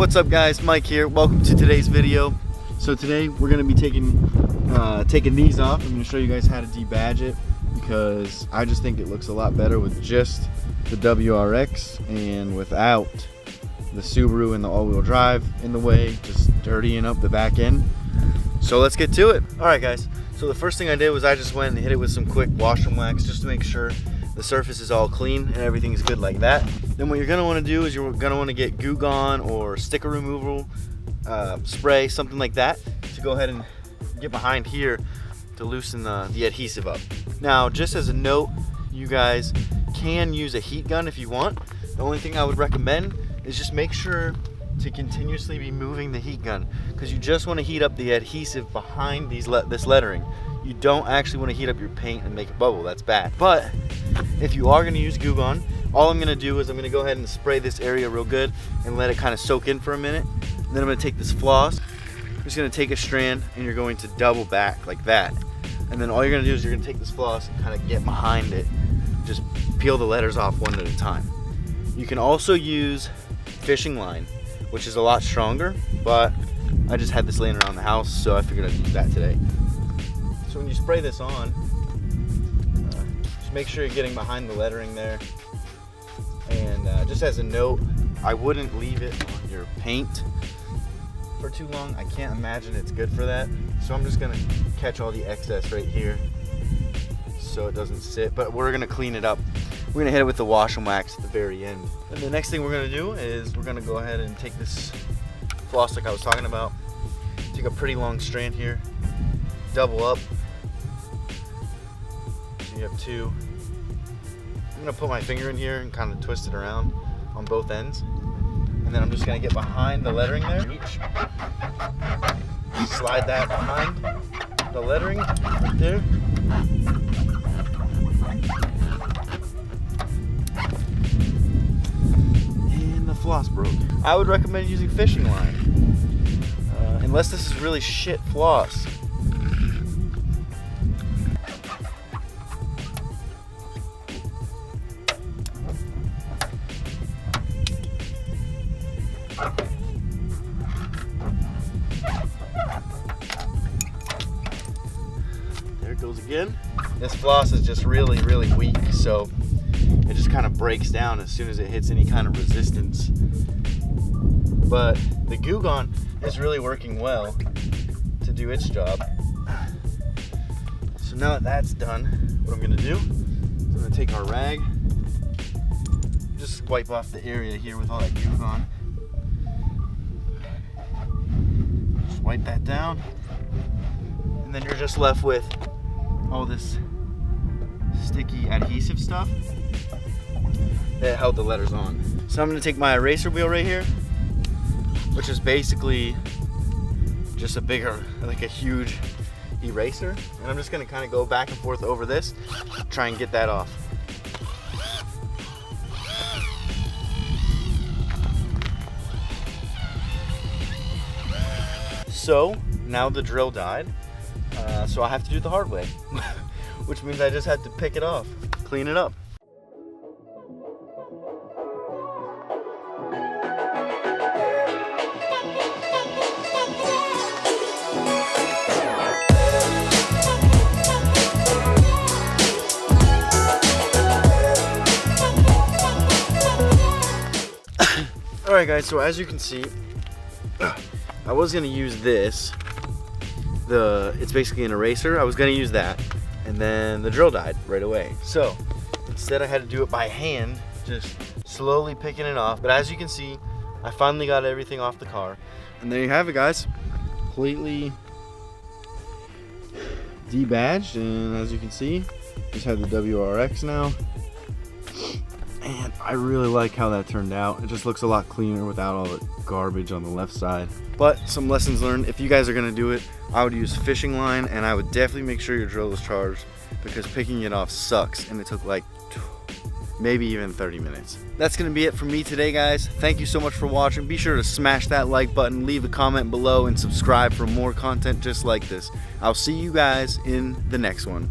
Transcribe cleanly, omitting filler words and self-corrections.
What's up guys, Mike here. Welcome to today's video. So today we're going to be taking these off. I'm going to show you guys how to debadge it because I just think it looks a lot better with just the WRX and without the Subaru and the all-wheel drive in the way, just dirtying up the back end. So let's get to it. Alright guys, so the first thing I did was I just went and hit it with some quick wash and wax just to make sure the surface is all clean and everything's good like that. Then what you're going to want to do is you're going to want to get Goo Gone or sticker removal spray, something like that, to go ahead and get behind here to loosen the adhesive up. Now, just as a note, you guys can use a heat gun if you want. The only thing I would recommend is just make sure to continuously be moving the heat gun, because you just want to heat up the adhesive behind this lettering. You don't actually want to heat up your paint and make it bubble. That's bad. But if you are going to use Goo Gone, all I'm going to do is I'm going to go ahead and spray this area real good and let it kind of soak in for a minute. And then I'm going to take this floss. I'm just going to take a strand and you're going to double back like that. And then all you're going to do is you're going to take this floss and kind of get behind it. Just peel the letters off one at a time. You can also use fishing line, which is a lot stronger, but I just had this laying around the house, so I figured I'd use that today. So when you spray this on, just make sure you're getting behind the lettering there. And just as a note, I wouldn't leave it on your paint for too long. I can't imagine it's good for that. So I'm just gonna catch all the excess right here so it doesn't sit, but we're gonna clean it up. We're gonna hit it with the wash and wax at the very end. And the next thing we're gonna do is we're gonna go ahead and take this floss like I was talking about, take a pretty long strand here, double up, so you have two. I'm gonna put my finger in here and kind of twist it around on both ends. And then I'm just gonna get behind the lettering there. Reach. Slide that behind the lettering right there. And the floss broke. I would recommend using fishing line. Unless this is really shit floss. There it goes again. This floss is just really weak, so it just kind of breaks down as soon as it hits any kind of resistance. But the Goo Gone is really working well to do its job. So now that that's done, what I'm gonna do is I'm gonna take our rag, just wipe off the area here with all that Goo Gone. Just wipe that down, and then you're just left with all this sticky adhesive stuff that held the letters on. So I'm gonna take my eraser wheel right here, which is basically just a bigger, like a huge eraser, and I'm just gonna kind of go back and forth over this, try and get that off. So now the drill died, so I have to do it the hard way, which means I just have to pick it off, clean it up. Alright guys, so as you can see, I was going to use this. It's basically an eraser. I was going to use that, and then the drill died right away. So instead I had to do it by hand, just slowly picking it off. But as you can see, I finally got everything off the car. And there you have it guys, completely debadged. And as you can see, just have the WRX now. And I really like how that turned out. It just looks a lot cleaner without all the garbage on the left side. But some lessons learned: if you guys are gonna do it, I would use fishing line, and I would definitely make sure your drill is charged, because picking it off sucks, and it took like maybe even 30 minutes. That's gonna be it for me today guys. Thank you so much for watching. Be sure to smash that like button, leave a comment below, and subscribe for more content just like this. I'll see you guys in the next one.